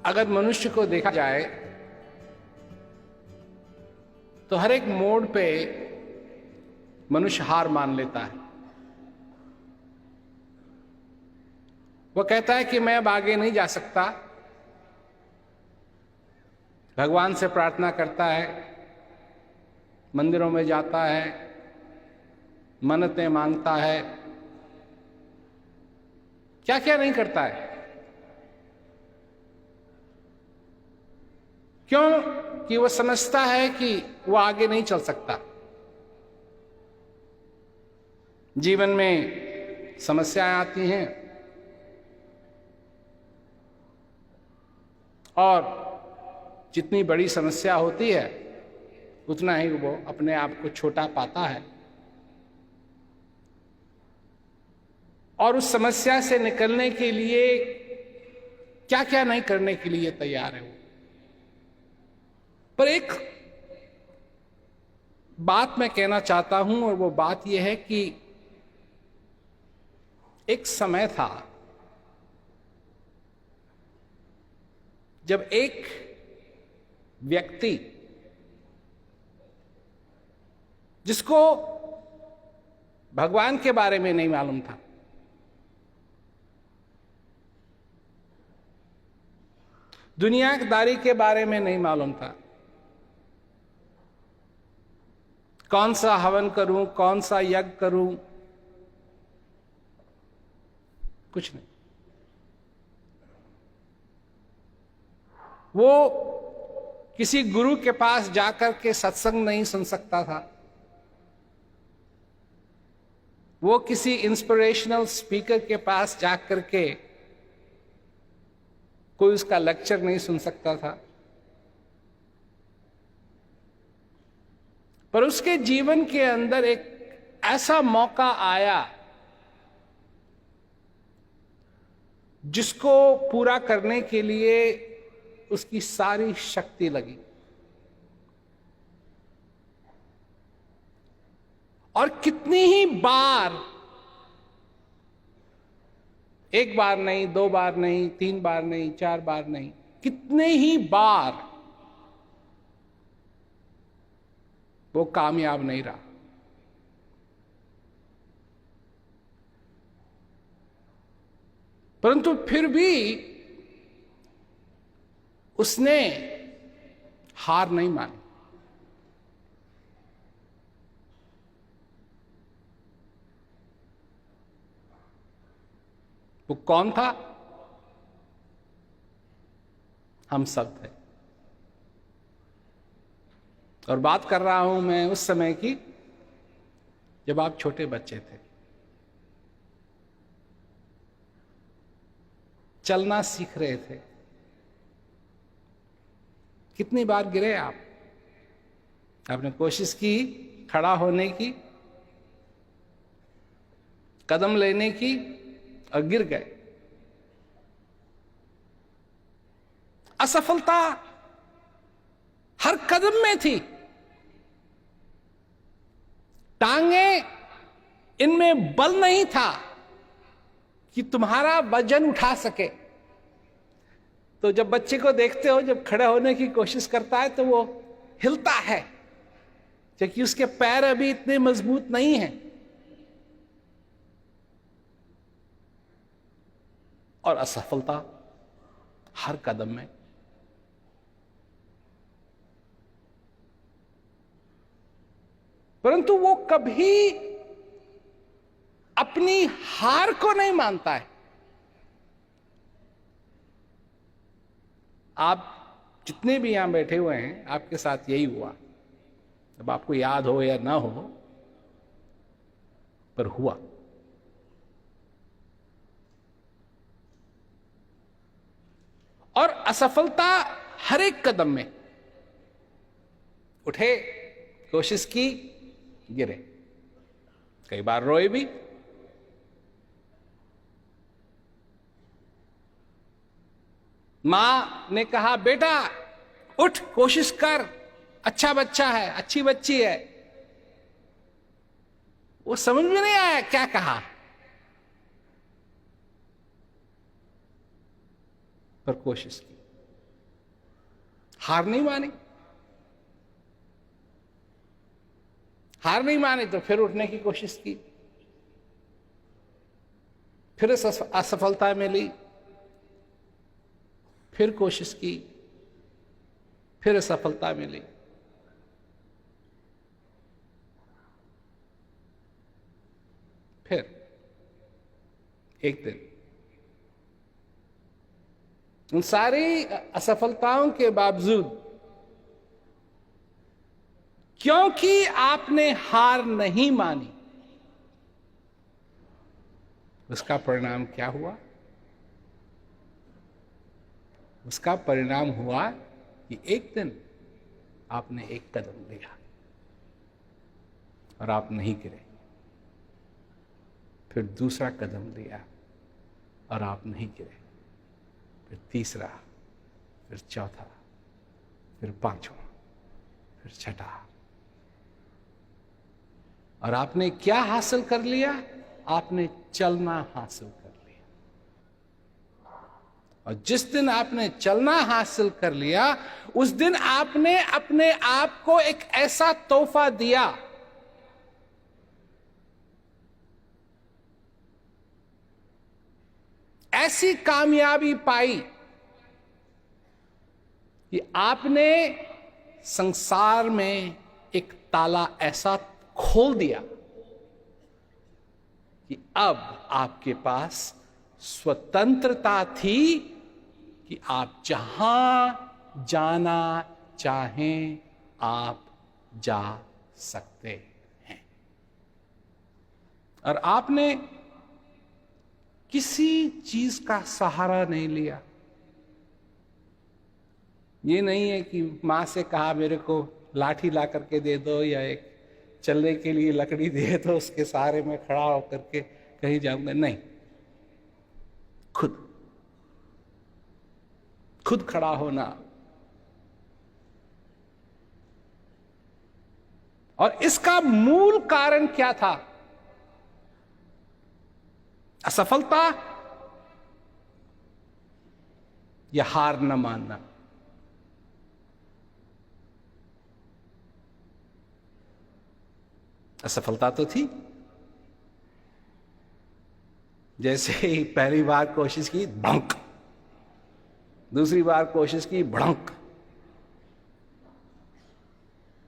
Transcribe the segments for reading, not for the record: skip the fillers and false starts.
अगर मनुष्य को देखा जाए तो हर एक मोड़ पे मनुष्य हार मान लेता है। वो कहता है कि मैं अब आगे नहीं जा सकता, भगवान से प्रार्थना करता है, मंदिरों में जाता है, मन्नतें मांगता है, क्या क्या नहीं करता है। क्यों? कि वो समझता है कि वो आगे नहीं चल सकता। जीवन में समस्याएं आती हैं और जितनी बड़ी समस्या होती है उतना ही वो अपने आप को छोटा पाता है और उस समस्या से निकलने के लिए क्या क्या नहीं करने के लिए तैयार है वो। पर एक बात मैं कहना चाहता हूं और वो बात यह है कि एक समय था जब एक व्यक्ति जिसको भगवान के बारे में नहीं मालूम था, दुनियादारी के बारे में नहीं मालूम था, कौन सा हवन करूं, कौन सा यज्ञ करूं, कुछ नहीं। वो किसी गुरु के पास जाकर के सत्संग नहीं सुन सकता था, वो किसी इंस्पिरेशनल स्पीकर के पास जाकर के कोई उसका लेक्चर नहीं सुन सकता था। पर उसके जीवन के अंदर एक ऐसा मौका आया जिसको पूरा करने के लिए उसकी सारी शक्ति लगी और कितनी ही बार, एक बार नहीं, दो बार नहीं, तीन बार नहीं, चार बार नहीं, कितने ही बार वो कामयाब नहीं रहा। परंतु फिर भी उसने हार नहीं मानी। वो कौन था? हम सब थे। और बात कर रहा हूं मैं उस समय की जब आप छोटे बच्चे थे, चलना सीख रहे थे। कितनी बार गिरे आप? आपने कोशिश की खड़ा होने की, कदम लेने की और गिर गए। असफलता हर कदम में थी। टांगे इनमें बल नहीं था कि तुम्हारा वजन उठा सके। तो जब बच्चे को देखते हो, जब खड़े होने की कोशिश करता है तो वो हिलता है क्योंकि उसके पैर अभी इतने मजबूत नहीं हैं। और असफलता हर कदम में। परंतु वो कभी अपनी हार को नहीं मानता है। आप जितने भी यहां बैठे हुए हैं, आपके साथ यही हुआ। अब आपको याद हो या ना हो, पर हुआ। और असफलता हर एक कदम में। उठे, कोशिश की, गिरे, कई बार रोए भी। मां ने कहा, बेटा उठ, कोशिश कर, अच्छा बच्चा है, अच्छी बच्ची है। वो समझ में नहीं आया क्या कहा, पर कोशिश की। हार नहीं मानी। हार नहीं मानी तो फिर उठने की कोशिश की, फिर असफलता मिली, फिर कोशिश की, फिर असफलता मिली। फिर एक दिन उन सारी असफलताओं के बावजूद, क्योंकि आपने हार नहीं मानी, उसका परिणाम क्या हुआ? उसका परिणाम हुआ कि एक दिन आपने एक कदम लिया और आप नहीं गिरे, फिर दूसरा कदम लिया और आप नहीं गिरे, फिर तीसरा, फिर चौथा, फिर पांचवा, फिर छठा। और आपने क्या हासिल कर लिया? आपने चलना हासिल कर लिया। और जिस दिन आपने चलना हासिल कर लिया, उस दिन आपने अपने आप को एक ऐसा तोहफा दिया, ऐसी कामयाबी पाई कि आपने संसार में एक ताला ऐसा खोल दिया कि अब आपके पास स्वतंत्रता थी कि आप जहां जाना चाहें आप जा सकते हैं। और आपने किसी चीज का सहारा नहीं लिया। ये नहीं है कि मां से कहा मेरे को लाठी ला करके दे दो, या एक चलने के लिए लकड़ी दे दो, उसके सहारे में खड़ा होकर के कहीं जाऊंगा। नहीं, खुद खड़ा होना। और इसका मूल कारण क्या था? असफलता या हार न मानना? असफलता तो थी। जैसे ही पहली बार कोशिश की, भड़क, दूसरी बार कोशिश की, भड़क,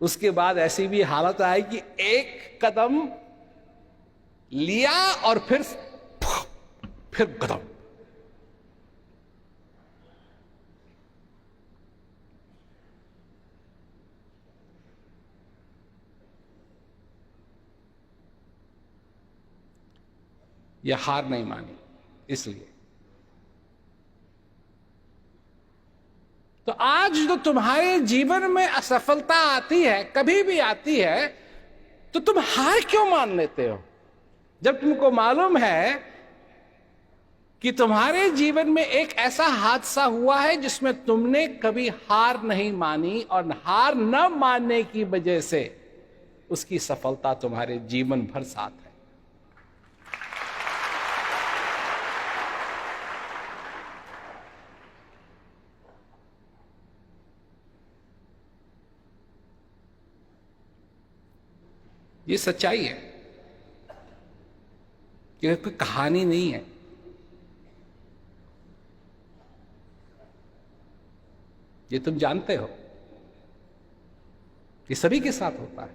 उसके बाद ऐसी भी हालत आई कि एक कदम लिया और फिर कदम। यह हार नहीं मानी। इसलिए तो आज जो तुम्हारे जीवन में असफलता आती है, कभी भी आती है, तो तुम हार क्यों मान लेते हो? जब तुमको मालूम है कि तुम्हारे जीवन में एक ऐसा हादसा हुआ है जिसमें तुमने कभी हार नहीं मानी, और हार न मानने की वजह से उसकी सफलता तुम्हारे जीवन भर साथ है। ये सच्चाई है, ये कोई कहानी नहीं है। ये तुम जानते हो, ये सभी के साथ होता है,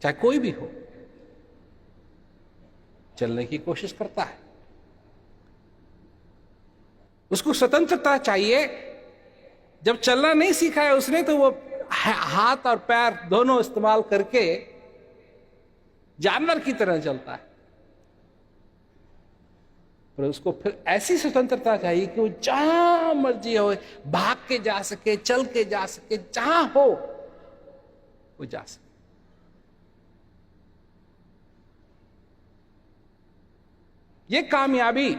चाहे कोई भी हो। चलने की कोशिश करता है, उसको स्वतंत्रता चाहिए। जब चलना नहीं सीखा है उसने, तो वो हाथ और पैर दोनों इस्तेमाल करके जानवर की तरह चलता है। पर उसको फिर ऐसी स्वतंत्रता चाहिए कि वो जहां मर्जी हो, भाग के जा सके, चल के जा सके, जहां हो वो जा सके। ये कामयाबी,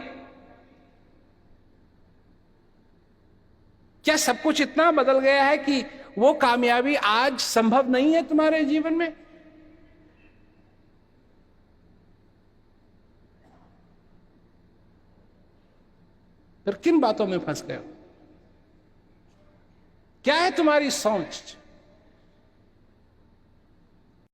क्या सब कुछ इतना बदल गया है कि वो कामयाबी आज संभव नहीं है तुम्हारे जीवन में? फिर किन बातों में फंस गए हो? क्या है तुम्हारी सोच?